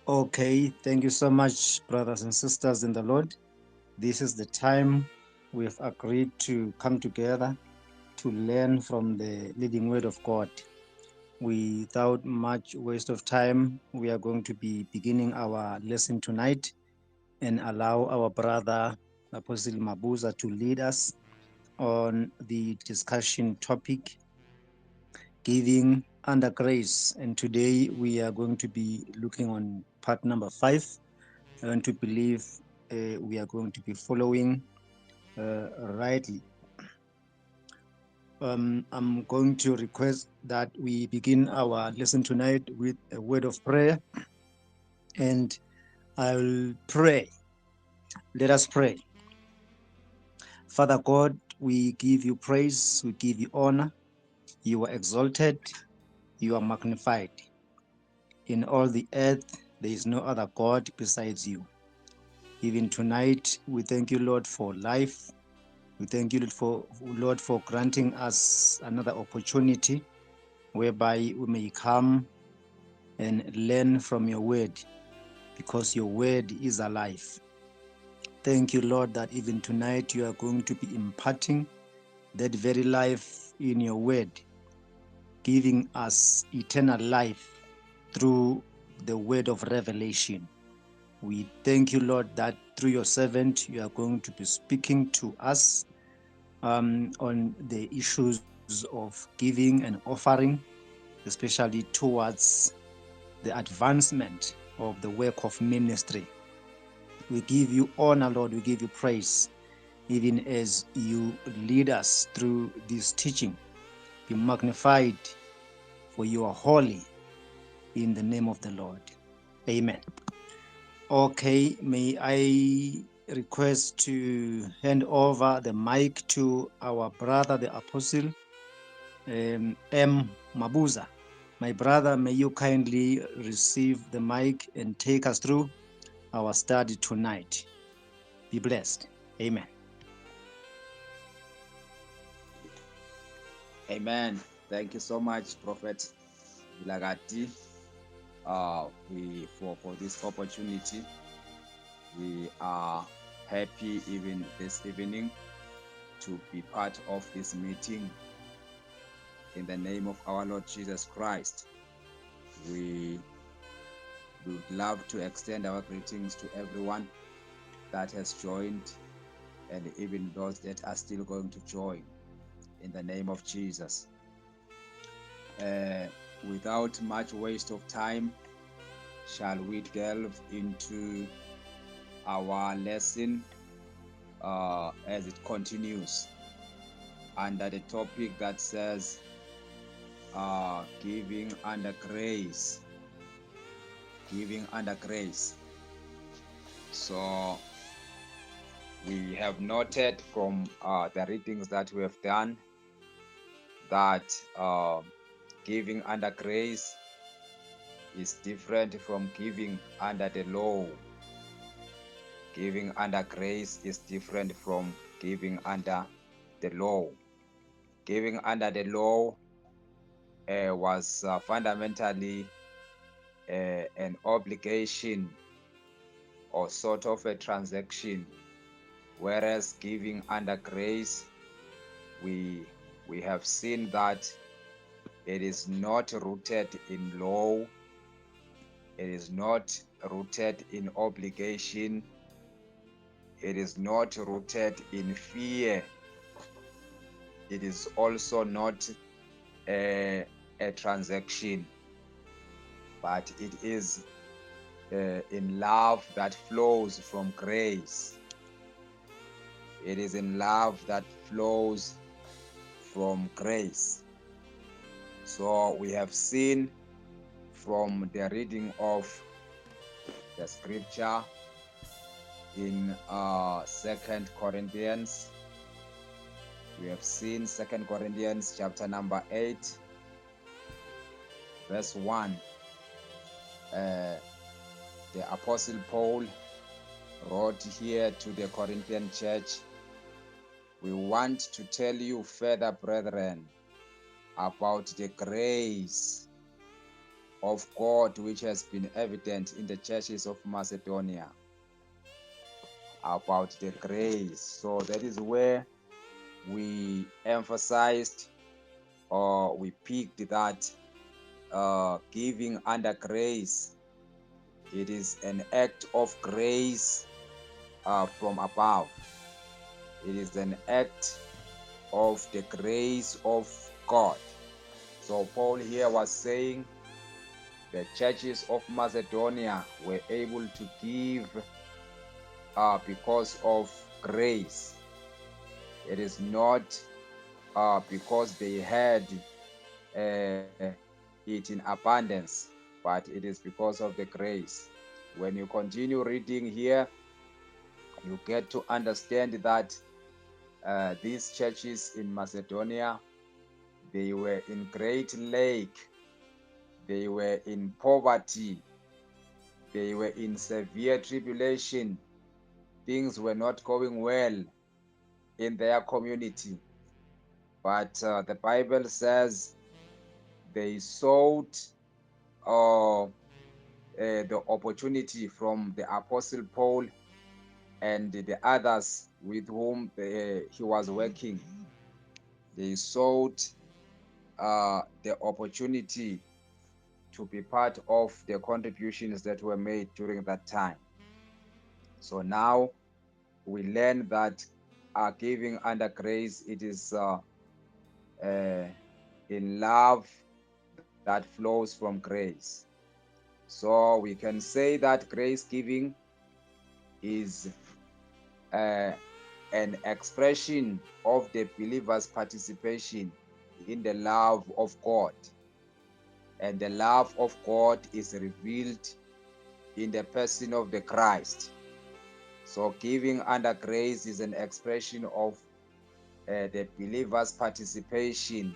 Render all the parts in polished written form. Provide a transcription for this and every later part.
Okay, thank you so much, brothers and sisters in the Lord. This is the time we've agreed to come together to learn from the living word of God. Without much waste of time, we are going to be beginning our lesson tonight and allow our brother Apostle Mabuza to lead us on the discussion topic, giving under grace. And today we are going to be looking on part number 5. I want to believe we are going to be following rightly. I'm going to request that we begin our lesson tonight with a word of prayer, and I'll pray. Let us pray. Father God, we give you praise, we give you honor. You are exalted, you are magnified. In all the earth, there is no other God besides you. Even tonight, we thank you, Lord, for life. We thank you, Lord, for granting us another opportunity whereby we may come and learn from your word, because your word is alive. Thank you, Lord, that even tonight you are going to be imparting that very life in your word, giving us eternal life through the word of revelation. We thank you, Lord, that through your servant you are going to be speaking to us on the issues of giving and offering, especially towards the advancement of the work of ministry. We give you honor, Lord, we give you praise, even as you lead us through this teaching. Be magnified, for you are holy, in the name of the Lord. Amen. Okay, may I request to hand over the mic to our brother, the apostle, M. Mabuza. My brother, may you kindly receive the mic and take us through our study tonight. Be blessed. Amen. Amen. Thank you so much, Prophet Lagati, for this opportunity. We are happy even this evening to be part of this meeting. In the name of our Lord Jesus Christ, we would love to extend our greetings to everyone that has joined and even those that are still going to join. In the name of Jesus. Without much waste of time, shall we delve into our lesson as it continues under the topic that says giving under grace. Giving under grace. So we have noted from the readings that we have done that giving under grace is different from giving under the law. Giving under grace is different from giving under the law. Giving under the law was fundamentally an obligation or sort of a transaction, whereas giving under grace, we have seen that it is not rooted in law, it is not rooted in obligation, it is not rooted in fear, it is also not a transaction, but it is in love that flows from grace. It is in love that flows from grace. So we have seen from the reading of the scripture in 2 Corinthians. We have seen 2 Corinthians chapter number 8, verse 1. The Apostle Paul wrote here to the Corinthian church, "We want to tell you further, brethren, about the grace of God which has been evident in the churches of Macedonia about the grace. So that is where we emphasized, or we picked that giving under grace, it is an act of grace from above. It is an act of the grace of God. So Paul here was saying the churches of Macedonia were able to give because of grace. It is not because they had it in abundance, but it is because of the grace. When you continue reading here, you get to understand that these churches in Macedonia, they were in great lack, they were in poverty, they were in severe tribulation. Things were not going well in their community. But the Bible says they sought the opportunity from the Apostle Paul and the others with whom he was working. They sought the opportunity to be part of the contributions that were made during that time. So now we learn that giving under grace, it is in love that flows from grace. So we can say that grace giving is an expression of the believer's participation in the love of God. And the love of God is revealed in the person of the Christ. So giving under grace is an expression of the believer's participation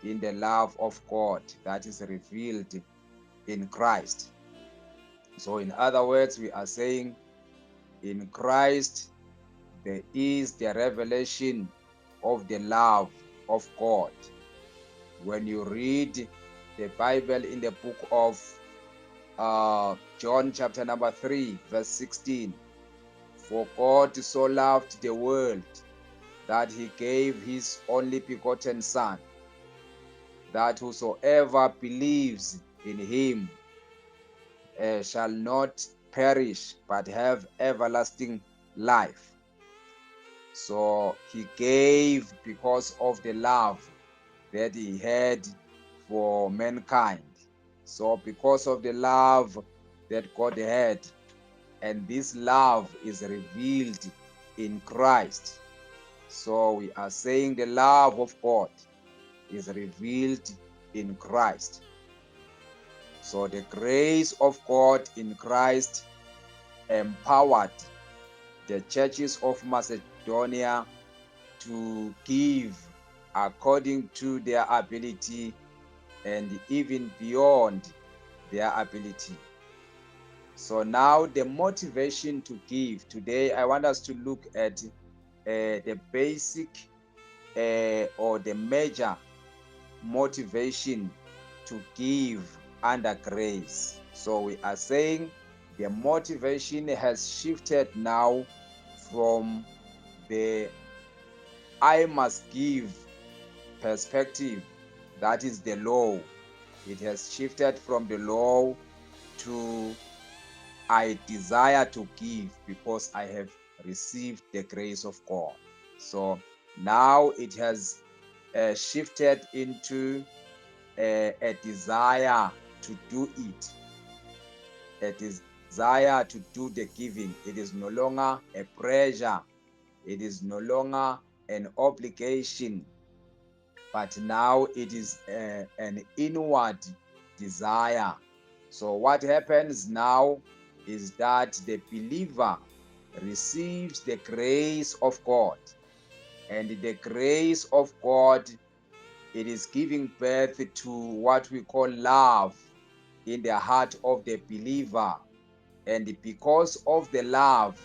in the love of God that is revealed in Christ. So in other words, we are saying in Christ there is the revelation of the love of God. When you read the Bible in the book of John chapter number 3 verse 16, for God so loved the world that he gave his only begotten Son, that whosoever believes in him shall not perish but have everlasting life. So he gave because of the love that he had for mankind. So because of the love that God had, and this love is revealed in Christ. So we are saying the love of God is revealed in Christ. So the grace of God in Christ empowered the churches of Macedonia to give according to their ability and even beyond their ability. So now the motivation to give. Today I want us to look at the basic or the major motivation to give under grace. So we are saying the motivation has shifted now from the I must give perspective, that is the law. It has shifted from the law to I desire to give because I have received the grace of God. So now it has shifted into a desire to do it, a desire to do the giving. It is no longer a pressure, it is no longer an obligation, but now it is an inward desire. So what happens now is that the believer receives the grace of God, and the grace of God, it is giving birth to what we call love in the heart of the believer. And because of the love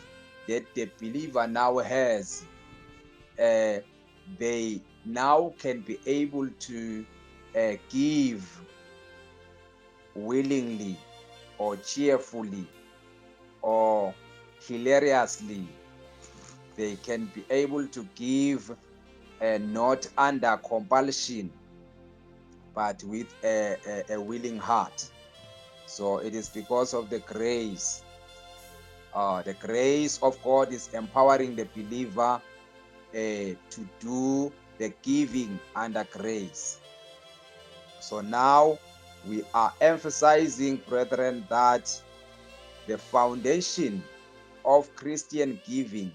that the believer now has, they now can be able to give willingly or cheerfully or hilariously. They can be able to give not under compulsion, but with a willing heart. So it is because of the grace. The grace of God is empowering the believer to do the giving under grace. So now we are emphasizing, brethren, that the foundation of Christian giving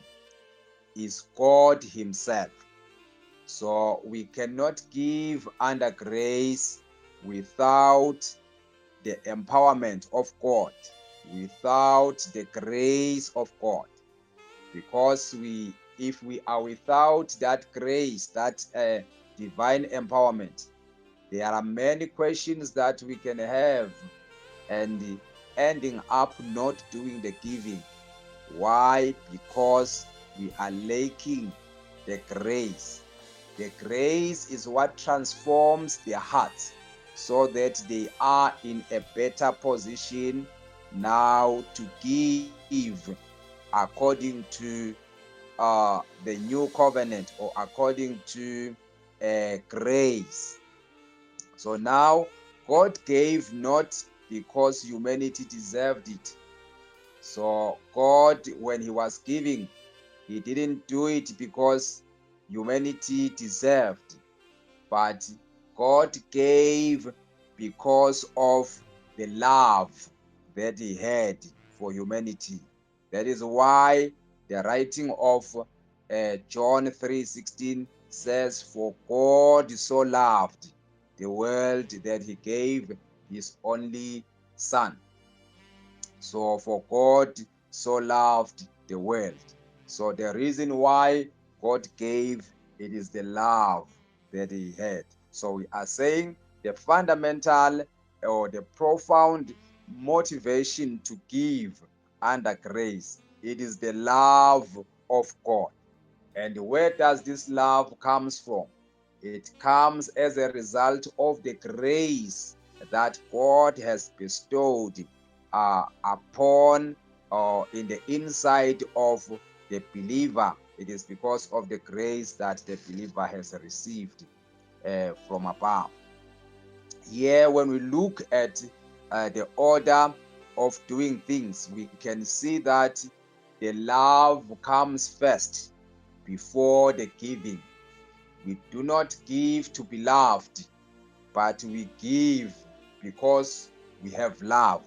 is God Himself. So we cannot give under grace without the empowerment of God, without the grace of God. Because if we are without that grace, that divine empowerment, there are many questions that we can have and ending up not doing the giving. Why? Because we are lacking the grace. The grace is what transforms their hearts so that they are in a better position now to give according to the new covenant or according to grace. So now God gave not because humanity deserved it. So God, when He was giving, He didn't do it because humanity deserved, but God gave because of the love that He had for humanity. That is why the writing of John 3:16 says, "For God so loved the world that He gave His only Son." So for God so loved the world. So the reason why God gave, it is the love that He had. So we are saying the fundamental or the profound motivation to give under grace, it is the love of God. And where does this love comes from? It comes as a result of the grace that God has bestowed upon in the inside of the believer. It is because of the grace that the believer has received from above. Here, when we look at the order of doing things, we can see that the love comes first before the giving. We do not give to be loved, but we give because we have love.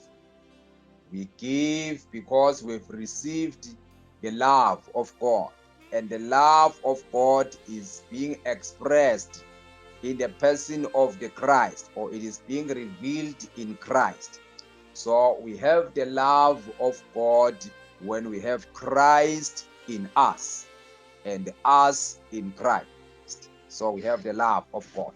We give because we've received the love of God. And the love of God is being expressed in the person of the Christ, or it is being revealed in Christ. So we have the love of God when we have Christ in us and us in Christ. So we have the love of God.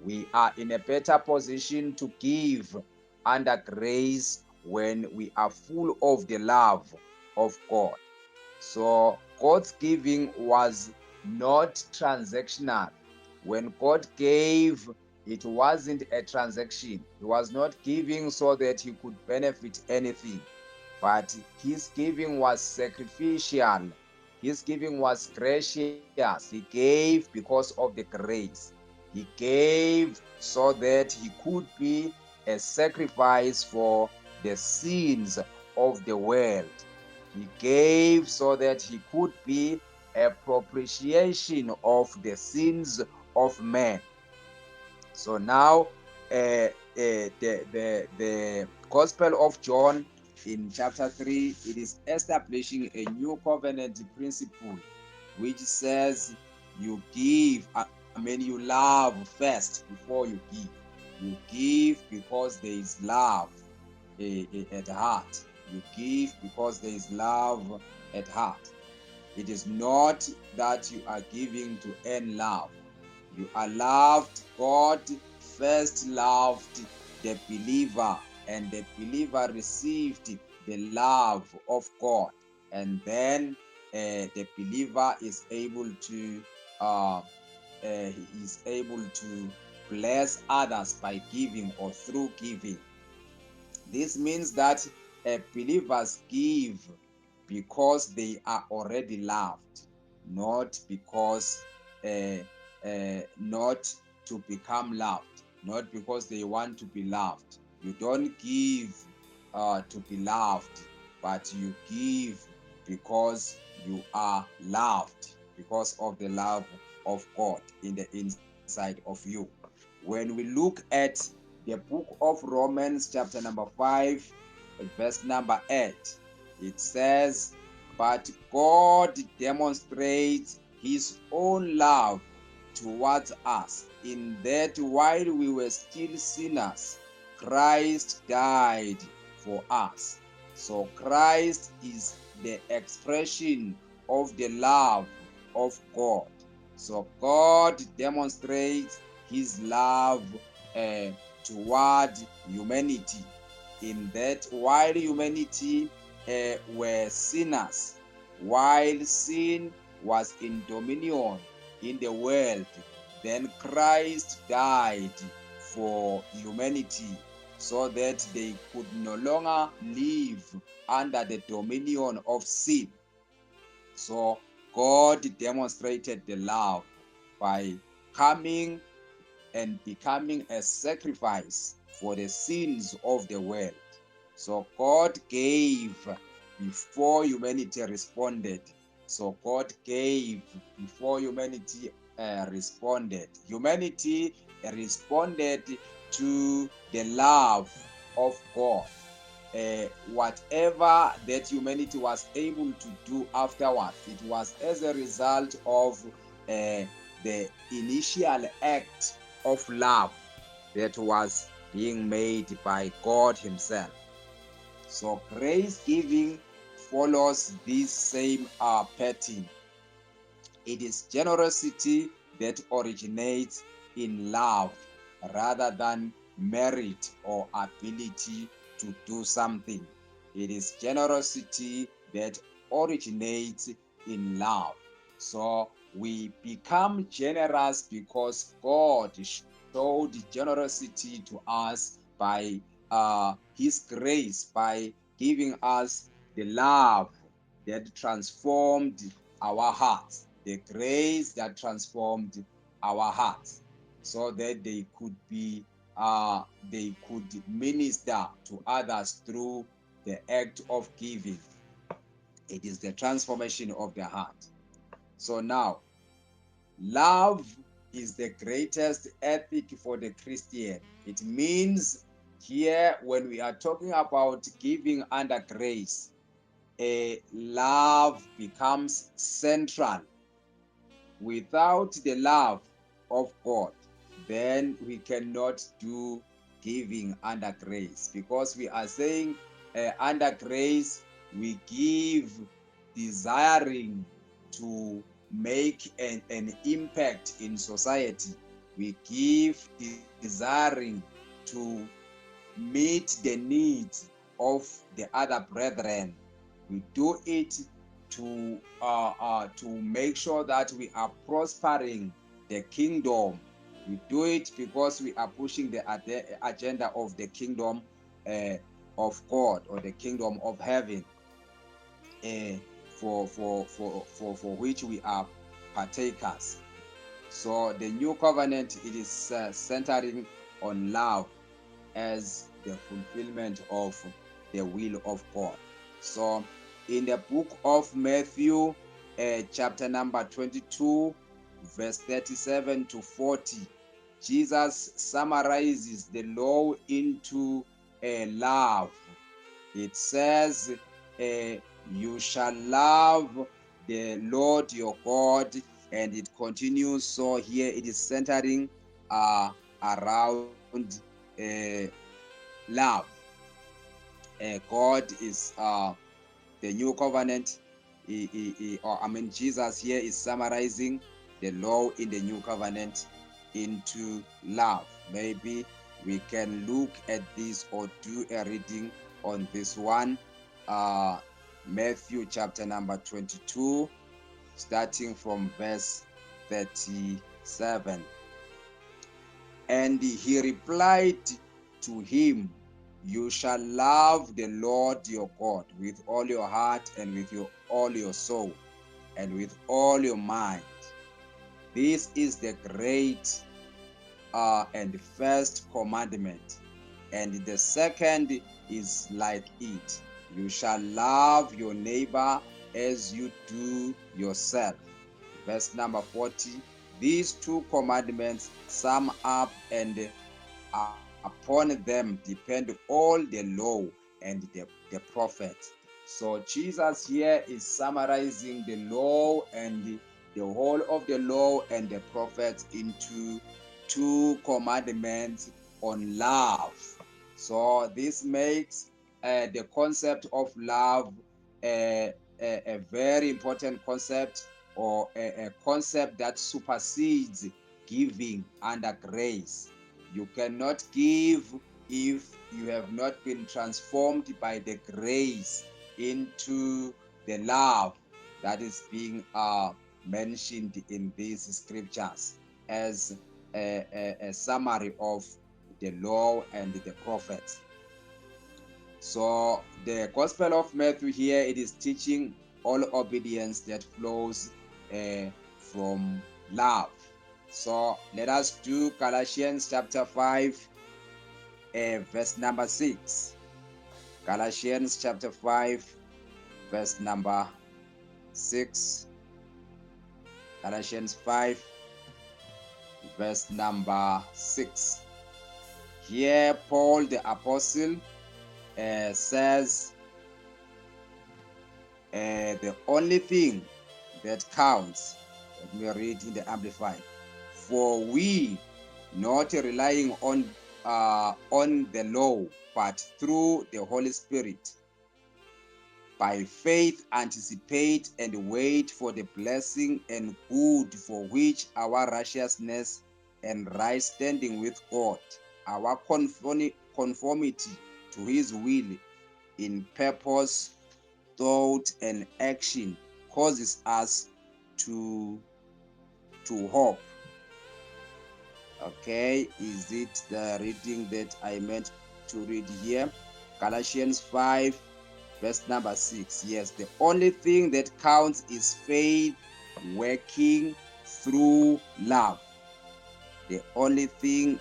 We are in a better position to give under grace when we are full of the love of God. So God's giving was not transactional. When God gave, it wasn't a transaction. He was not giving so that He could benefit anything, but His giving was sacrificial. His giving was gracious. He gave because of the grace. He gave so that He could be a sacrifice for the sins of the world. He gave so that He could be a propitiation of the sins of men. So now, the Gospel of John in chapter 3, it is establishing a new covenant principle, which says you give, you love first before you give. You give because there is love at heart. You give because there is love at heart. It is not that you are giving to earn love. You are loved. God first loved the believer, and the believer received the love of God. And then the believer is able to bless others by giving or through giving. This means that believers give because they are already loved, not because not to become loved, not because they want to be loved. You don't give to be loved, but you give because you are loved, because of the love of God in the inside of you. When we look at the book of Romans, chapter number 5, verse number 8, it says, "But God demonstrates his own love towards us, in that while we were still sinners, Christ died for us." So Christ is the expression of the love of God. So God demonstrates his love toward humanity, in that while humanity were sinners, while sin was in dominion in the world, then Christ died for humanity so that they could no longer live under the dominion of sin. So God demonstrated the love by coming and becoming a sacrifice for the sins of the world. So God gave before humanity responded. So God gave before humanity responded. Humanity responded to the love of God. Whatever that humanity was able to do afterwards, it was as a result of the initial act of love that was being made by God himself. So grace giving follows this same pattern. It is generosity that originates in love rather than merit or ability to do something. It is generosity that originates in love. So we become generous because God showed generosity to us by his grace, by giving us the love that transformed our hearts, the grace that transformed our hearts, so that they could minister to others through the act of giving. It is the transformation of the heart. So now, love is the greatest ethic for the Christian. It means here, when we are talking about giving under grace, love becomes central. Without the love of God, then we cannot do giving under grace, because we are saying under grace we give desiring to make an impact in society. We give desiring to meet the needs of the other brethren. We do it to make sure that we are prospering the kingdom. We do it because we are pushing the agenda of the kingdom of God, or the kingdom of heaven, for which we are partakers. So the new covenant, it is centering on love as the fulfillment of the will of God. So in the book of Matthew, chapter number 22, verse 37 to 40, Jesus summarizes the law into love. It says, you shall love the Lord your God, and it continues. So here it is centering around love. God is the new covenant, Jesus here is summarizing the law in the new covenant into love. Maybe we can look at this or do a reading on this one. Matthew chapter number 22, starting from verse 37. And he replied to him, You shall love the Lord your God with all your heart and with all your soul and with all your mind. This is the great and first commandment. And the second is like it. You shall love your neighbor as you do yourself. Verse number 40. These two commandments sum up, and upon them depend all the law and the prophets. So Jesus here is summarizing the law and the whole of the law and the prophets into two commandments on love. So this makes the concept of love a very important concept, or a concept that supersedes giving under grace. You cannot give if you have not been transformed by the grace into the love that is being mentioned in these scriptures as a summary of the law and the prophets. So the Gospel of Matthew here, it is teaching all obedience that flows from love. So let us do Galatians chapter 5, verse number 6. Galatians chapter 5, verse number 6. Galatians 5, verse number 6. Here Paul the apostle says the only thing that counts, let me read in the Amplified, for we, not relying on the law, but through the Holy Spirit, by faith anticipate and wait for the blessing and good for which our righteousness and right standing with God, our conformity to his will in purpose, thought, and action causes us to hope. Okay, is it the reading that I meant to read here? Galatians 5, verse number 6. Yes, the only thing that counts is faith working through love. The only thing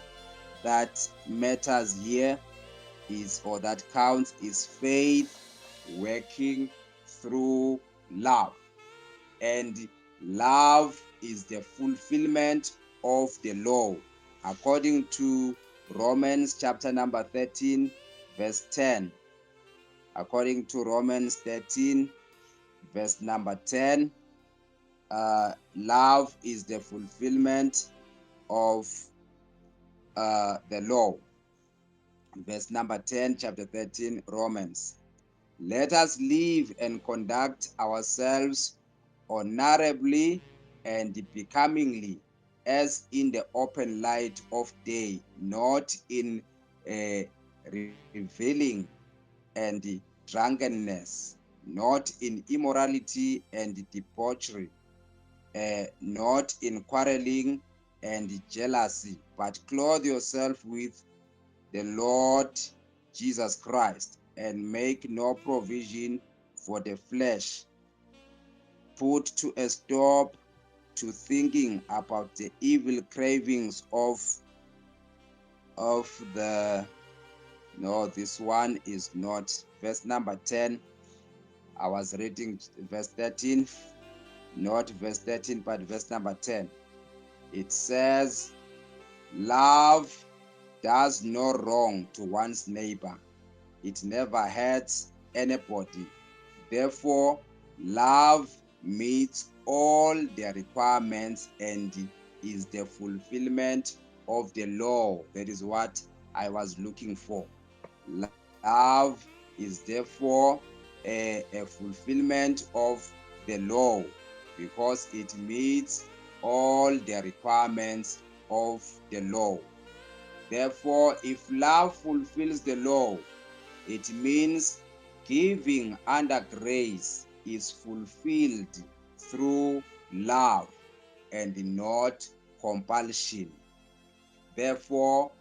that matters here is, or that counts, is faith working through love. And love is the fulfillment of the law, according to Romans chapter number 13, verse 10. According to Romans 13, verse number 10, love is the fulfillment of the law. Verse number 10, chapter 13, Romans. Let us live and conduct ourselves honorably and becomingly, as in the open light of day, not in reveling and drunkenness, not in immorality and debauchery, not in quarreling and jealousy, but clothe yourself with the Lord Jesus Christ, and make no provision for the flesh. Put to a stop to thinking about the evil cravings of the, no, this one is not verse number 10. I was reading verse 13, not verse 13, but verse number 10. It says, love does no wrong to one's neighbor. It never hurts anybody. Therefore, love meets all the requirements and is the fulfillment of the law. That is what I was looking for. Love is therefore a fulfillment of the law, because it meets all the requirements of the law. Therefore, if love fulfills the law, it means giving under grace is fulfilled through love and not compulsion. Therefore,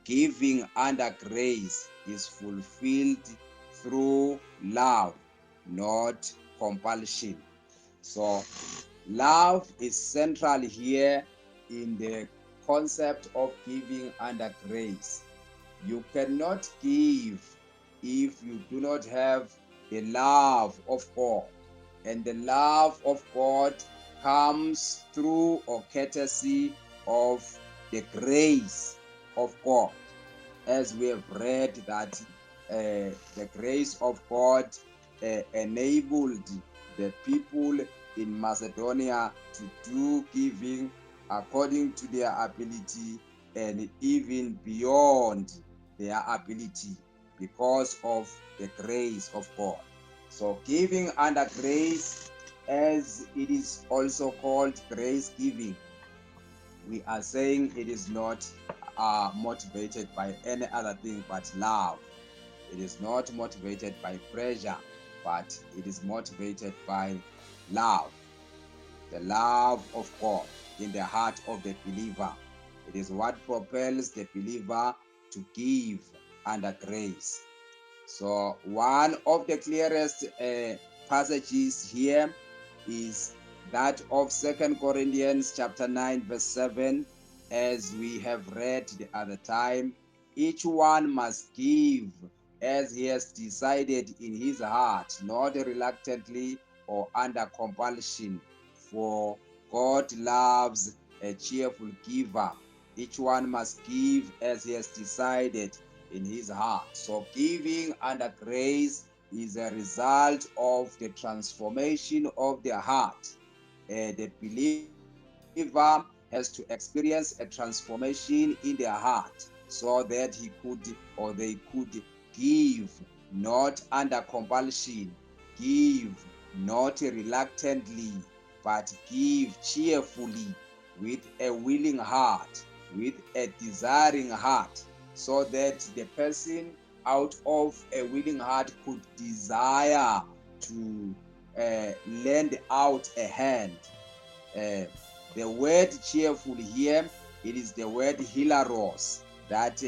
giving under grace is fulfilled through love, not compulsion. So love is central here in the concept of giving under grace. You cannot give if you do not have the love of God. And the love of God comes through or courtesy of the grace of God. As we have read that the grace of God enabled the people in Macedonia to do giving according to their ability and even beyond their ability because of the grace of God. So giving under grace, as it is also called grace giving, we are saying it is not motivated by any other thing but love. It is not motivated by pressure, but it is motivated by love, the love of God in the heart of the believer. It is what propels the believer to give under grace. So one of the clearest passages here is that of 2 Corinthians chapter 9 verse 7, as we have read the other time. Each one must give as he has decided in his heart, not reluctantly or under compulsion, for God loves a cheerful giver. Each one must give as he has decided in his heart. So giving under grace is a result of the transformation of the heart. The believer has to experience a transformation in their heart so that he could or they could give not under compulsion, give not reluctantly, but give cheerfully with a willing heart, with a desiring heart, so that the person out of a willing heart could desire to lend out a hand. The word cheerful here, it is the word hilaros that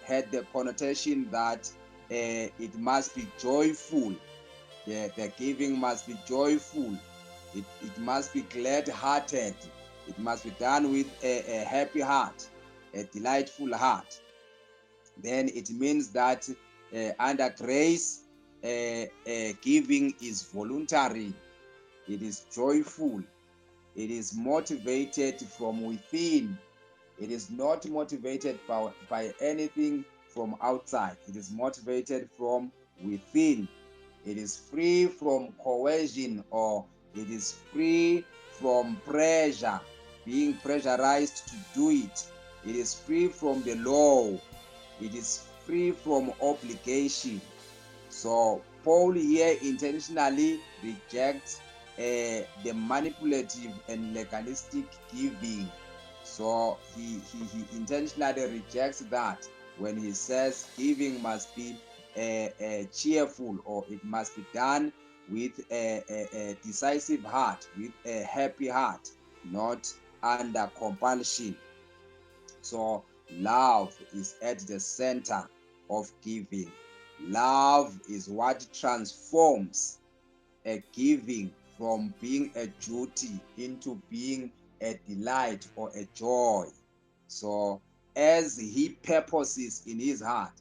had the connotation that it must be joyful. The giving must be joyful. It must be glad-hearted. It must be done with a happy heart, a delightful heart. Then it means that under grace, giving is voluntary. It is joyful. It is motivated from within. It is not motivated by anything from outside. It is motivated from within. It is free from coercion, or it is free from pressure, being pressurized to do it. It is free from the law. It is free from obligation. So Paul here intentionally rejects the manipulative and legalistic giving. So he intentionally rejects that when he says giving must be cheerful, or it must be done with a decisive heart, with a happy heart, not under compulsion. So love is at the center of giving. Love is what transforms a giving from being a duty into being a delight or a joy. So as he purposes in his heart,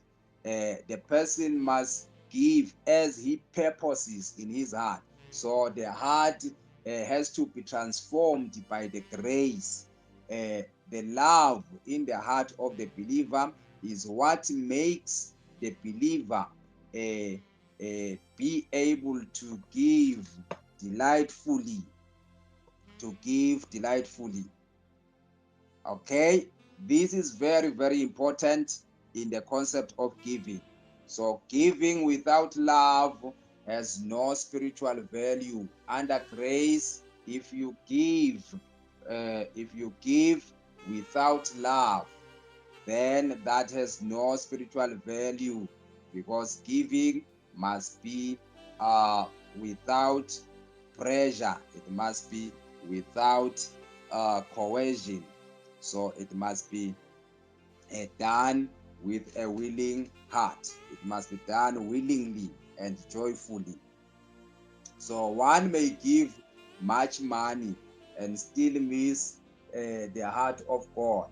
the person must give as he purposes in his heart. So the heart has to be transformed by the grace. The love in the heart of the believer is what makes the believer be able to give delightfully, to give delightfully. Okay, this is very, very important in the concept of giving. So giving without love has no spiritual value. Under grace, if you give without love, then that has no spiritual value, because giving must be without pressure. It must be without coercion. So it must be done with a willing heart. It must be done willingly and joyfully. So one may give much money and still miss the heart of God.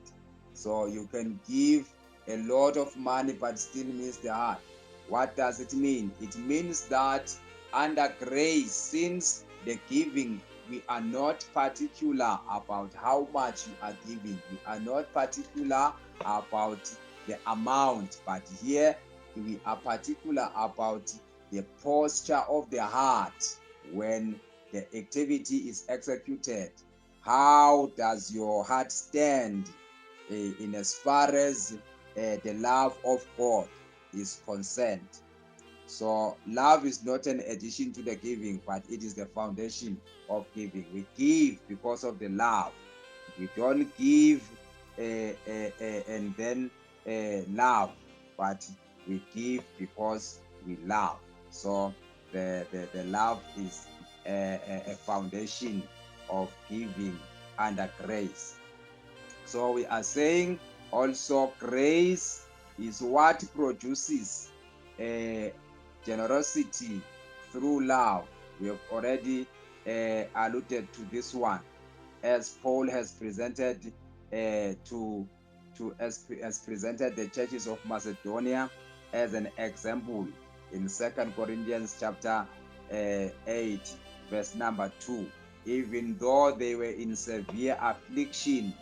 So you can give a lot of money but still miss the heart. What does it mean? It means that under grace, since the giving, we are not particular about how much you are giving. We are not particular about the amount, but here we are particular about the posture of the heart when the activity is executed. How does your heart stand in as far as the love of God is concerned? So love is not an addition to the giving, but it is the foundation of giving. We give because of the love. We don't give and then love, but we give because we love. So the love is a foundation of giving under grace. So we are saying also grace is what produces generosity through love. We have already alluded to this one, as Paul has presented as presented the churches of Macedonia as an example in 2 Corinthians chapter 8, verse number 2. Even though they were in severe affliction,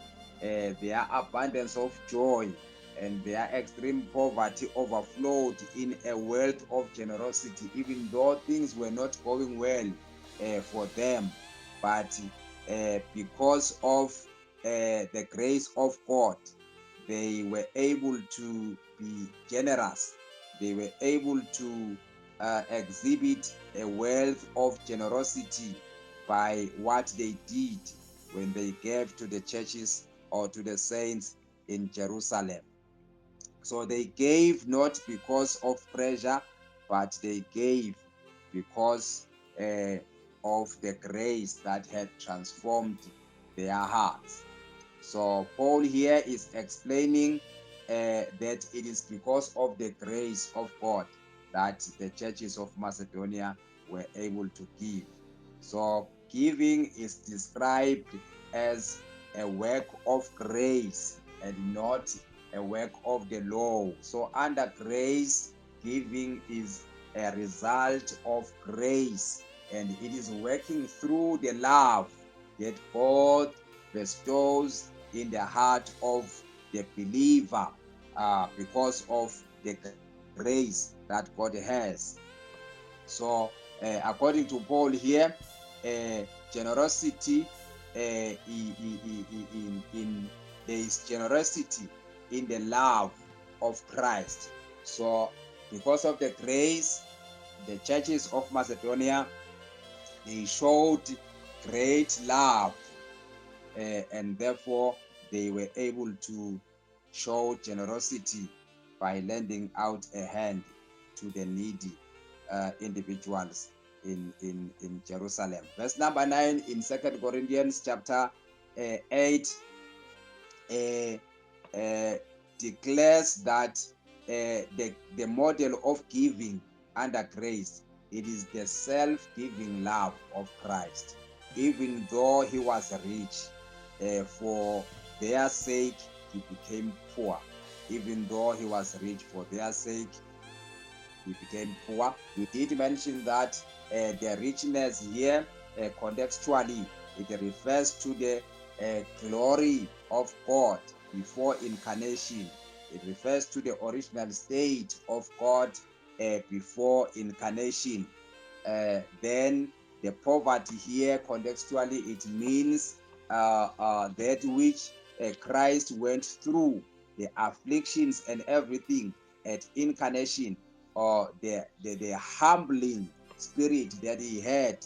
their abundance of joy and their extreme poverty overflowed in a wealth of generosity, even though things were not going well for them. But because of the grace of God, they were able to be generous. They were able to exhibit a wealth of generosity by what they did when they gave to the churches or to the saints in Jerusalem. So they gave not because of pressure, but they gave because of the grace that had transformed their hearts. So Paul here is explaining that it is because of the grace of God that the churches of Macedonia were able to give. So giving is described as a work of grace and not a work of the law. So under grace, giving is a result of grace, and it is working through the love that God bestows in the heart of the believer because of the grace that God has. So, according to Paul here, generosity there is generosity in the love of Christ. So, because of the grace, the churches of Macedonia, they showed great love, and therefore they were able to show generosity by lending out a hand to the needy individuals in Jerusalem. Verse number 9 in 2 Corinthians chapter 8 declares that the model of giving under grace, it is the self-giving love of Christ. Even though he was rich, for their sake he became poor. Even though he was rich, for their sake he became poor. We did mention that the richness here, contextually, it refers to the glory of God before incarnation. It refers to the original state of God before incarnation. Then the poverty here, contextually, it means that which Christ went through, the afflictions and everything at incarnation, or the humbling spirit that he had,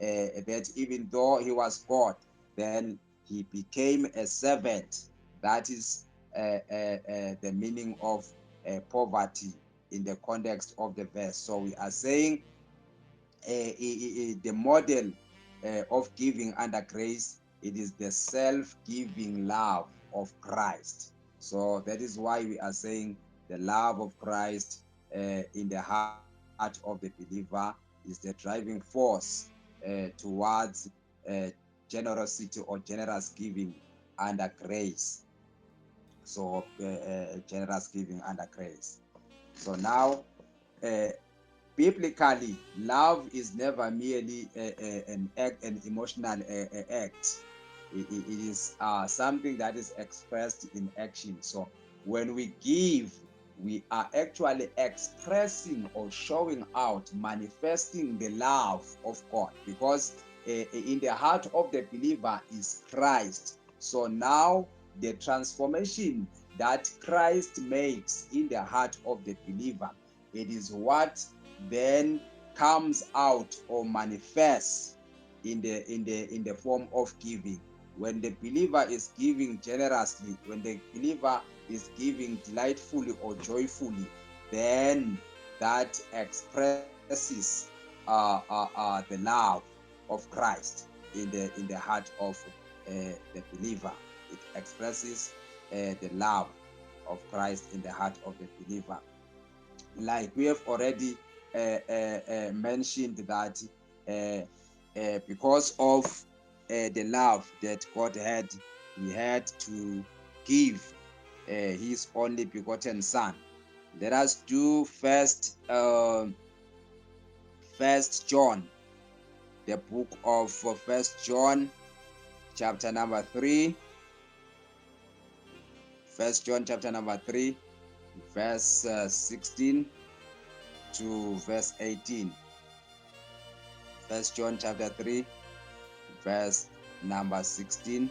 that even though he was God, then he became a servant. That is the meaning of poverty in the context of the verse. So we are saying the model of giving under grace, it is the self-giving love of Christ. So that is why we are saying The love of Christ in the heart of the believer is the driving force towards generosity or generous giving under grace. So, generous giving under grace. So now, uh, biblically, love is never merely an act, an emotional act. It is something that is expressed in action. So when we give, we are actually expressing or showing out, manifesting the love of God, because in the heart of the believer is Christ. So now the transformation that Christ makes in the heart of the believer, it is what then comes out or manifests in the form of giving. When the believer is giving generously, when the believer is giving delightfully or joyfully, then that expresses the love of Christ in the heart of the believer. It expresses the love of Christ in the heart of the believer. Like we have already mentioned that because of the love that God had, He had to give His only begotten Son. Let us do First John, the book of First John, chapter number 3. First John, chapter number 3, verse 16 to verse 18. First John chapter 3, verse number 16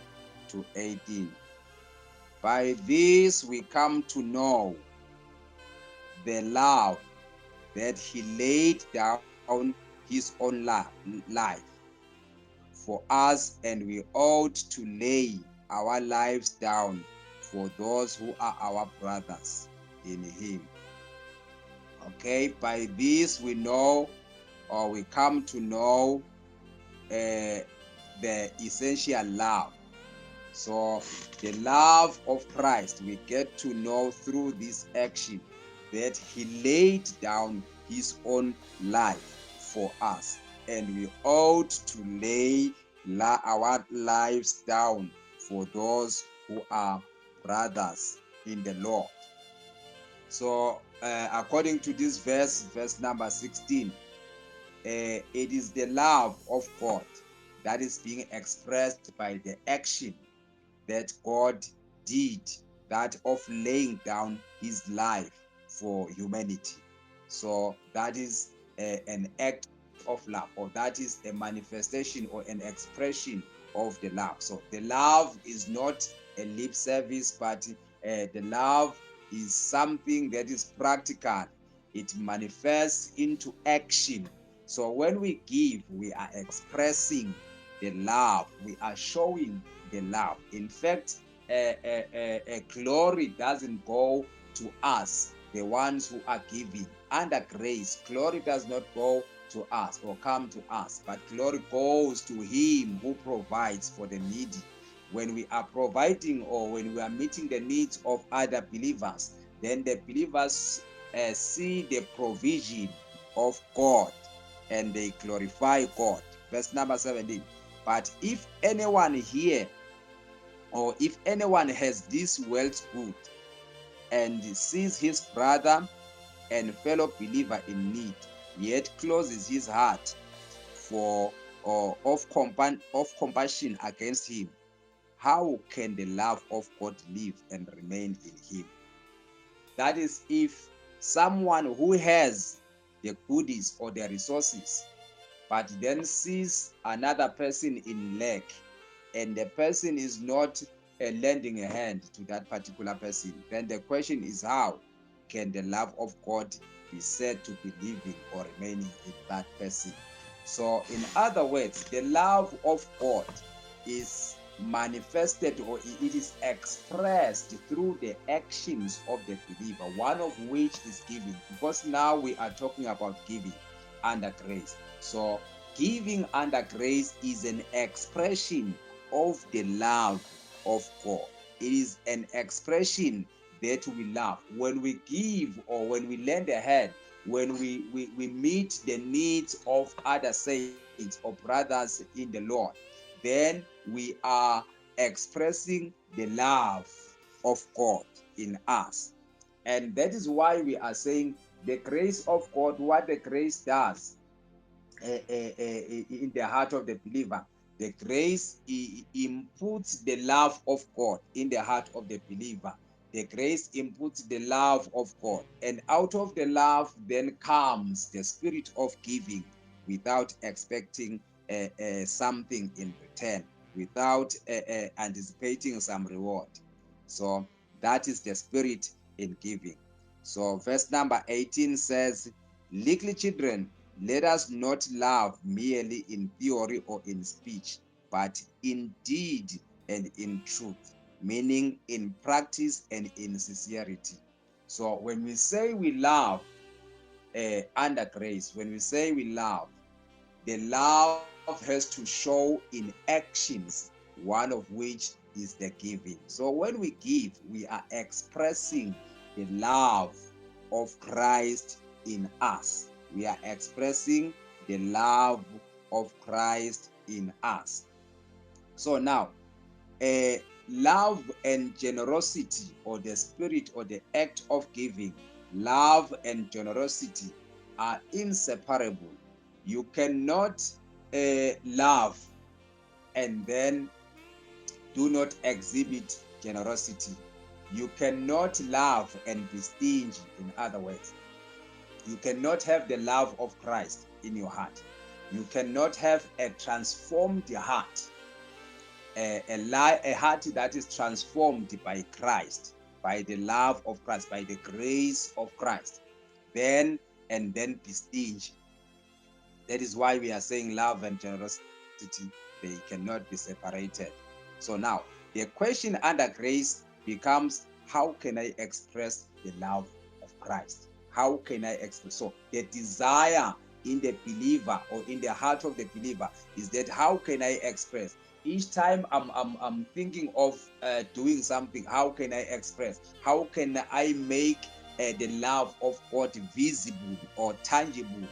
to 18. By this we come to know the love that He laid down His own life for us, and we ought to lay our lives down for those who are our brothers in Him. Okay, by this we know, or we come to know the essential love. So the love of Christ we get to know through this action, that He laid down His own life for us, and we ought to lay our lives down for those who are brothers in the Lord. So according to this verse number 16, it is the love of God that is being expressed by the action that God did, that of laying down His life for humanity. So that is an act of love, or that is a manifestation or an expression of the love. So the love is not a lip service, but the love is something that is practical. It manifests into action. So when we give, we are expressing the love, we are showing the love. In fact, glory doesn't go to us, the ones who are giving. Under grace, glory does not go to us or come to us, but glory goes to Him who provides for the needy. When we are providing, or when we are meeting the needs of other believers, then the believers see the provision of God and they glorify God. Verse number 17. But if anyone here, or if anyone has this world's good and sees his brother and fellow believer in need, yet closes his heart of compassion against him, how can the love of God live and remain in him? That is, if someone who has the goodies or the resources, but then sees another person in lack, and the person is not lending a hand to that particular person, then the question is, how can the love of God be said to be living or remaining in that person? So in other words, the love of God is manifested, or it is expressed through the actions of the believer, one of which is giving, because now we are talking about giving under grace. So giving under grace is an expression of the love of God. It is an expression that we love. When we give or when we lend a hand, when we meet the needs of other saints or brothers in the Lord, then we are expressing the love of God in us. And that is why we are saying the grace of God, what the grace does in the heart of the believer. The grace inputs the love of God in the heart of the believer. The grace inputs the love of God. And out of the love then comes the spirit of giving without expecting something in return, without anticipating some reward. So that is the spirit in giving. So verse number 18 says, little children, let us not love merely in theory or in speech, but in deed and in truth, meaning in practice and in sincerity. So when we say we love under grace, when we say we love, the love has to show in actions, one of which is the giving. So when we give, we are expressing the love of Christ in us. We are expressing the love of Christ in us. So now, love and generosity, or the spirit or the act of giving, love and generosity are inseparable. You cannot love and then do not exhibit generosity. You cannot love and be stingy, in other words. You cannot have the love of Christ in your heart. You cannot have a transformed heart, a heart that is transformed by Christ, by the love of Christ, by the grace of Christ. Then be stingy. That is why we are saying love and generosity, they cannot be separated. So now, the question under grace becomes, how can I express the love of Christ? How can I express? So the desire in the believer or in the heart of the believer is that how can I express? Each time I'm thinking of doing something, how can I express? How can I make the love of God visible or tangible?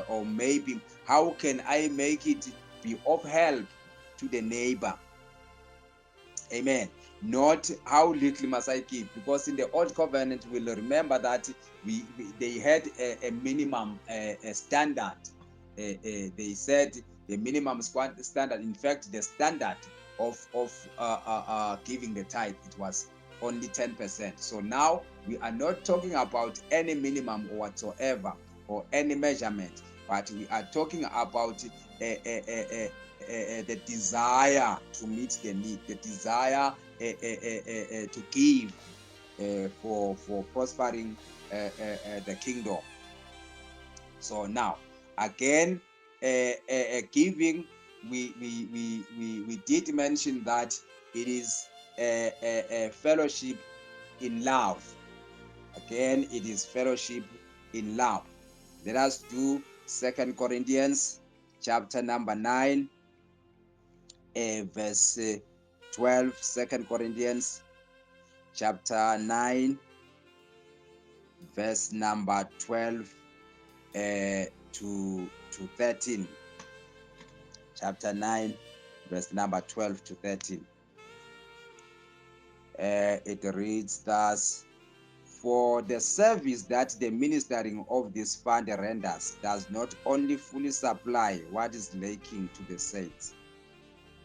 Or maybe how can I make it be of help to the neighbor? Amen. Not how little must I give, because in the old covenant we'll remember that they had a minimum standard. They said the minimum standard. In fact, the standard of giving the tithe, it was only 10%. So now we are not talking about any minimum or whatsoever or any measurement, but we are talking about the desire to meet the need, the desire to give for prospering the kingdom. So now, again, giving, we did mention that it is a fellowship in love. Again, it is fellowship in love. Let us do 2 Corinthians chapter number 9, verse 12. 2 Corinthians chapter 9, verse number 12 to 13. Chapter 9, verse number 12 to 13. It reads thus: for the service that the ministering of this fund renders does not only fully supply what is lacking to the saints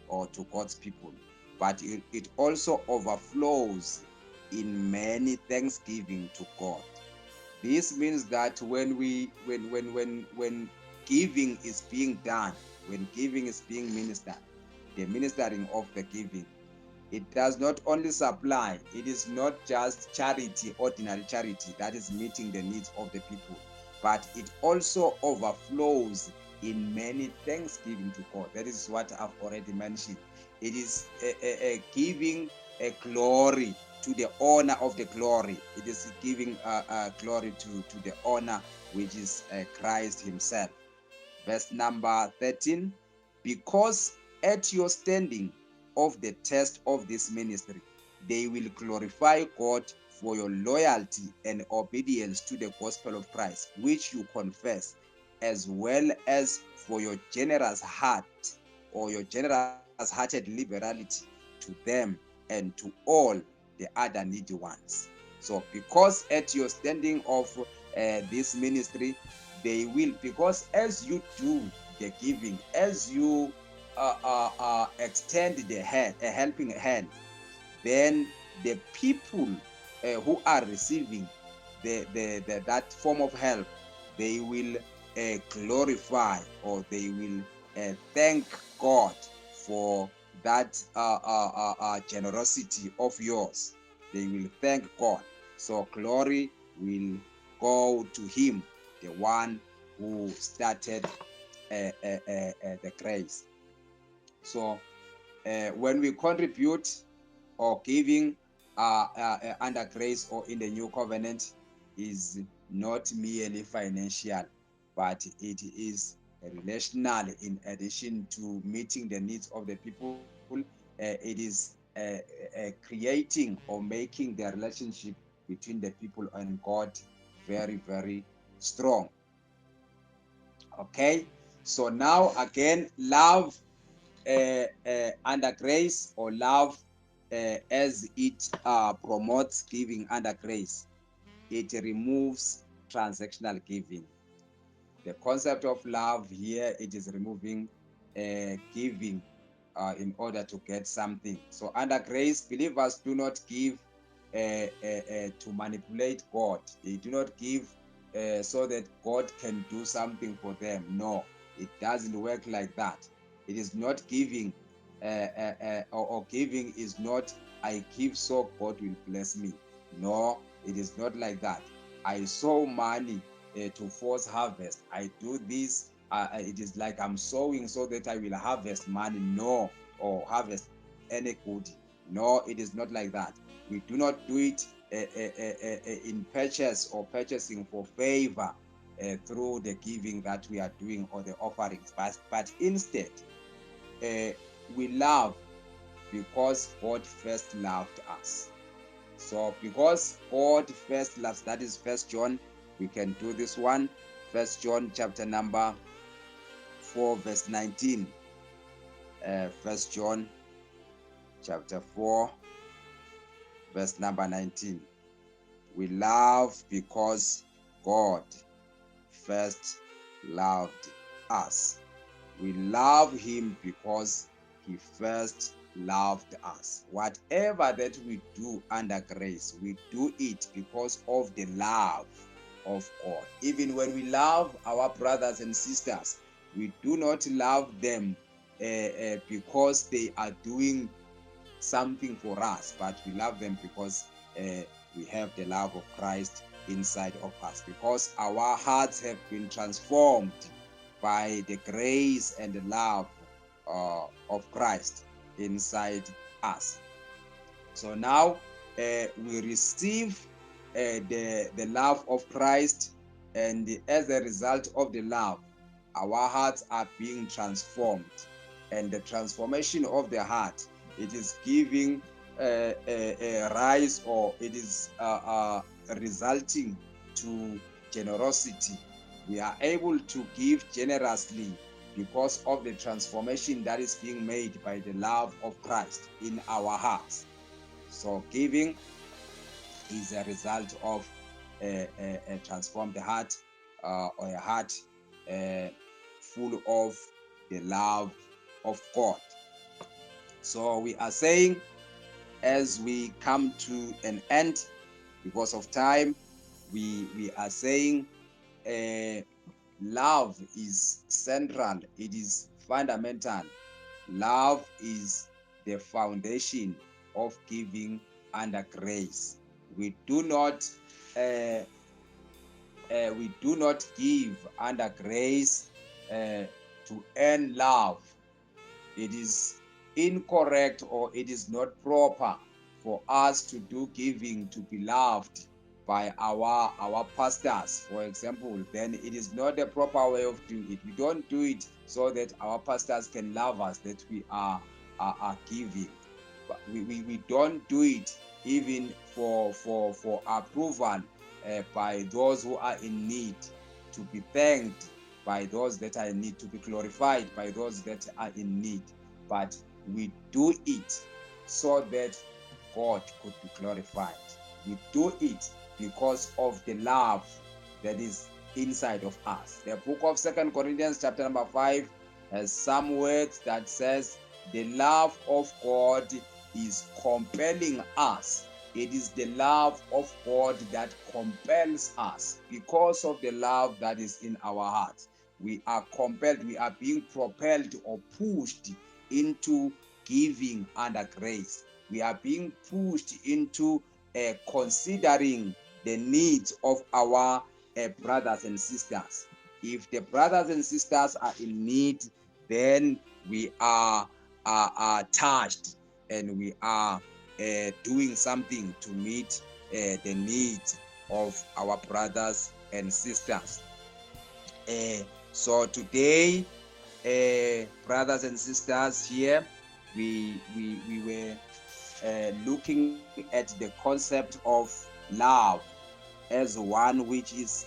or to God's people, but it also overflows in many thanksgiving to God. This means that when giving is being done, when giving is being ministered, the ministering of the giving, it does not only supply, it is not just charity, ordinary charity that is meeting the needs of the people, but it also overflows in many thanksgiving to God. That is what I've already mentioned. It is giving a glory to the honor of the glory. It is giving glory to the honor which is Christ himself. Verse number 13, because at your standing of the test of this ministry, they will glorify God for your loyalty and obedience to the gospel of Christ, which you confess, as well as for your generous heart or your generous-hearted liberality to them and to all the other needy ones. So because at your standing of this ministry, they will, because as you do the giving, as you extend the hand, a helping hand, then the people who are receiving that form of help, they will glorify, or they will thank God for that generosity of yours. They will thank God. So glory will go to him, the one who started the grace. So when we contribute or giving under grace or in the new covenant, is not merely financial, but it is relational. In addition to meeting the needs of the people, it is creating or making the relationship between the people and God very, very strong. Okay, so now again, love under grace, or love as it promotes giving under grace, it removes transactional giving. The concept of love here, it is removing giving in order to get something. So under grace, believers do not give to manipulate God. They do not give so that God can do something for them. No, it doesn't work like that. It is not giving, or giving is not, I give so God will bless me. No, it is not like that. I sow money to force harvest. I do this. It is like I'm sowing so that I will harvest money. No, or harvest any goodie. No, it is not like that. We do not do it in purchase or purchasing for favor through the giving that we are doing, or the offerings, but instead we love because God first loved us. So because God first loves, that is First John. We can do this one. First John chapter number 4 verse 19. First John chapter 4 verse number 19. We love because God first loved us. We love him because he first loved us. Whatever that we do under grace, we do it because of the love of God. Even when we love our brothers and sisters, we do not love them because they are doing something for us, but we love them because we have the love of Christ inside of us, because our hearts have been transformed by the grace and the love of Christ inside us. So now we receive the love of Christ, and as a result of the love, our hearts are being transformed. And the transformation of the heart, it is giving a rise, or it is resulting to generosity. We are able to give generously because of the transformation that is being made by the love of Christ in our hearts. So giving is a result of a transformed heart, or a heart full of the love of God. So we are saying, as we come to an end because of time, we are saying love is central, it is fundamental. Love is the foundation of giving under grace. We do not give under grace to earn love. It is incorrect, or it is not proper for us to do giving to be loved by our pastors, for example. Then it is not the proper way of doing it. We don't do it so that our pastors can love us, that we are giving. we don't do it even for approval by those who are in need, to be thanked by those that are in need, to be glorified by those that are in need, but we do it so that God could be glorified. We do it because of the love that is inside of us. The book of 2 Corinthians chapter number 5 has some words that says the love of God is compelling us. It is the love of God that compels us. Because of the love that is in our hearts, we are compelled, we are being propelled or pushed into giving under grace. We are being pushed into considering the needs of our brothers and sisters. If the brothers and sisters are in need, then we are touched, and we are doing something to meet the needs of our brothers and sisters. So today, brothers and sisters, here we were looking at the concept of love as one which is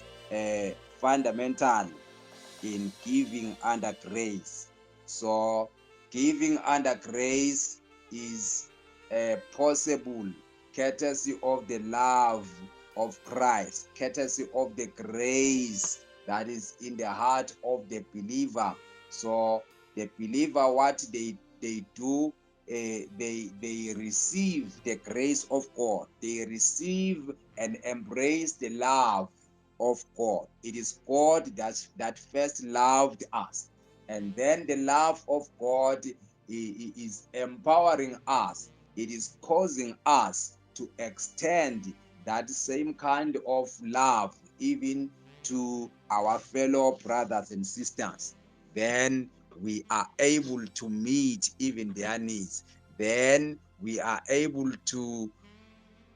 fundamental in giving under grace. So giving under grace is possible courtesy of the love of Christ, courtesy of the grace that is in the heart of the believer. So the believer, what they do, they receive the grace of God. They receive and embrace the love of God. It is God that first loved us, and then the love of God is empowering us. It is causing us to extend that same kind of love even to our fellow brothers and sisters. Then we are able to meet even their needs. Then we are able to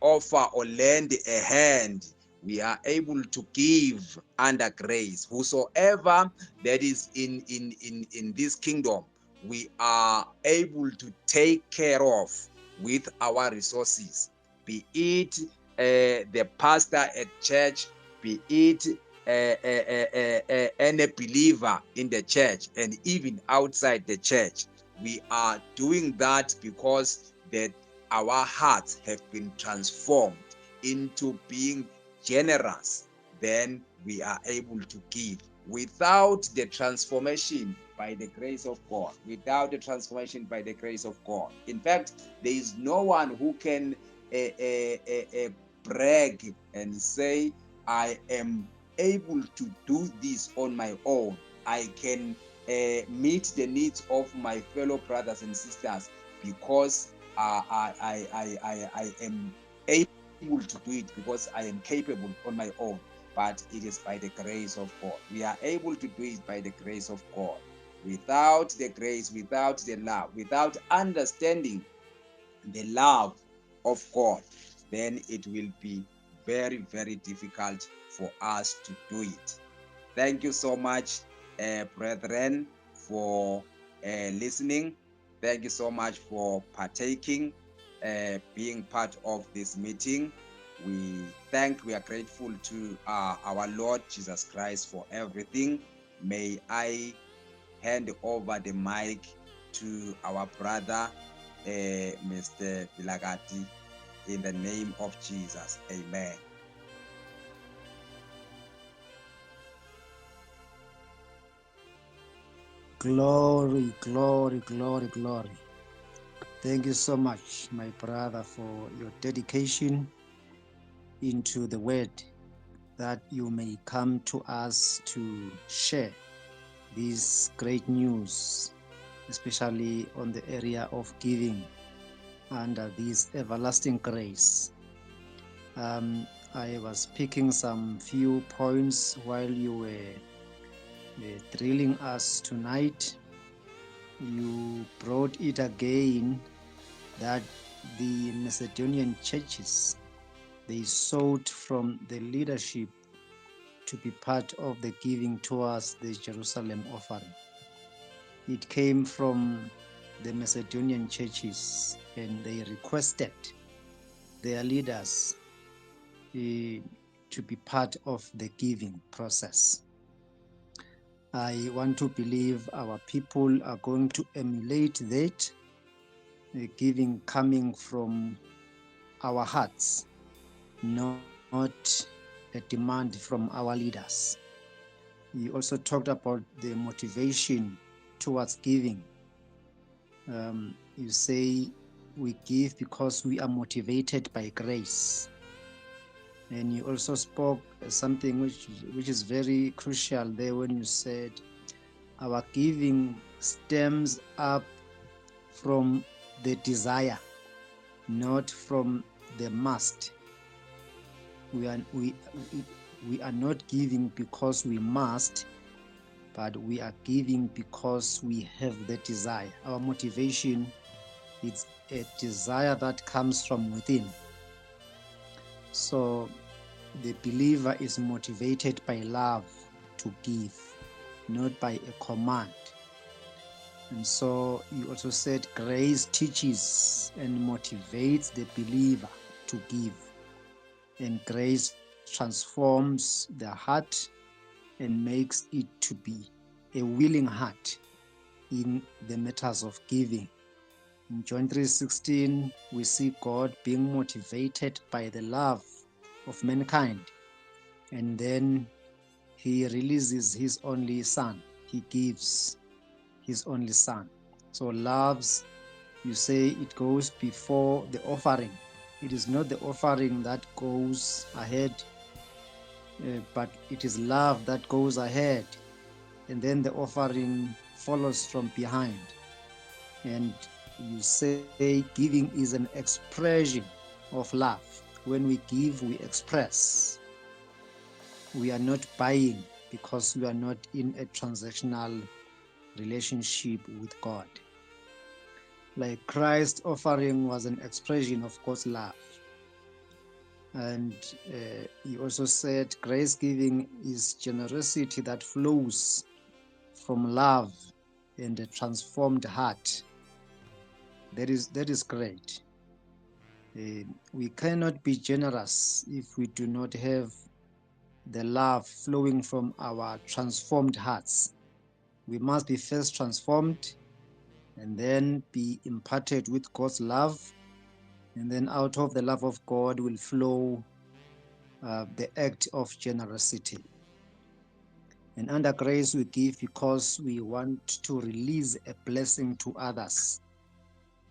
offer or lend a hand. We are able to give under grace. Whosoever that is in this kingdom, we are able to take care of with our resources, be it the pastor at church, be it any believer in the church, and even outside the church. We are doing that because that our hearts have been transformed into being generous. Then we are able to give. Without the transformation by the grace of God, without the transformation by the grace of God, in fact, there is no one who can brag and say, I am able to do this on my own. I can meet the needs of my fellow brothers and sisters because I am able to do it, because I am capable on my own. But it is by the grace of God. We are able to do it by the grace of God. Without the grace, without the love, without understanding the love of God, then it will be very, very difficult for us to do it. Thank you so much, brethren, for listening. Thank you so much for partaking, being part of this meeting. We are grateful to our Lord Jesus Christ for everything. May I hand over the mic to our brother, Mr. Vilagati, in the name of Jesus. Amen. Glory, glory, glory, glory. Thank you so much, my brother, for your dedication into the word, that you may come to us to share this great news, especially on the area of giving under this everlasting grace. I was picking some few points while you were drilling us tonight. You brought it again that the Macedonian churches, they sought from the leadership to be part of the giving towards the Jerusalem offering. It came from the Macedonian churches, and they requested their leaders to be part of the giving process. I want to believe our people are going to emulate that, giving coming from our hearts, not a demand from our leaders. You also talked about the motivation towards giving. You say we give because we are motivated by grace. And you also spoke something which is very crucial there when you said our giving stems up from the desire, not from the must. We are not giving because we must, but we are giving because we have the desire. Our motivation is a desire that comes from within. So the believer is motivated by love to give, not by a command. And so you also said grace teaches and motivates the believer to give. And grace transforms the heart and makes it to be a willing heart in the matters of giving. In John 3:16, we see God being motivated by the love of mankind. And then he releases his only son. He gives his only son. So loves, you say it goes before the offering. It is not the offering that goes ahead, but it is love that goes ahead. And then the offering follows from behind. And you say giving is an expression of love. When we give, we express. We are not buying because we are not in a transactional relationship with God. Like Christ's offering was an expression of God's love. And he also said grace giving is generosity that flows from love and a transformed heart. That is great. We cannot be generous if we do not have the love flowing from our transformed hearts. We must be first transformed and then be imparted with God's love. And then out of the love of God will flow the act of generosity. And under grace, we give because we want to release a blessing to others.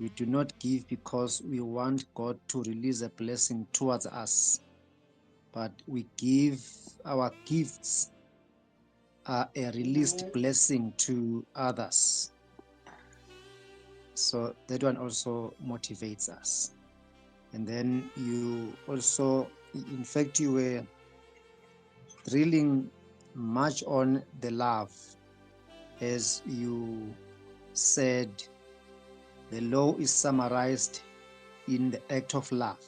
We do not give because we want God to release a blessing towards us, but we give, our gifts are a released blessing to others. So that one also motivates us. And then you also, in fact, you were drilling much on the love, as you said the law is summarized in the act of love,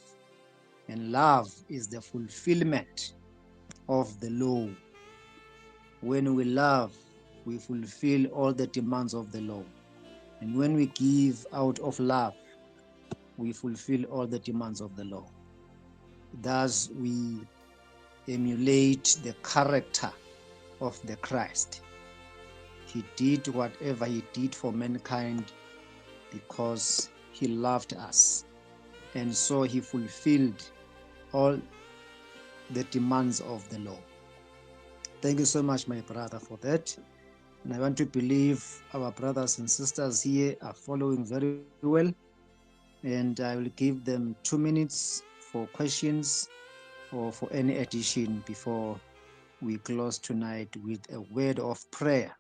and love is the fulfillment of the law. When we love, we fulfill all the demands of the law, and when we give out of love, we fulfill all the demands of the law. Thus we emulate the character of the Christ. He did whatever he did for mankind because he loved us, and so he fulfilled all the demands of the law. Thank you so much, my brother, for that. And I want to believe our brothers and sisters here are following very well. And I will give them 2 minutes for questions or for any addition before we close tonight with a word of prayer.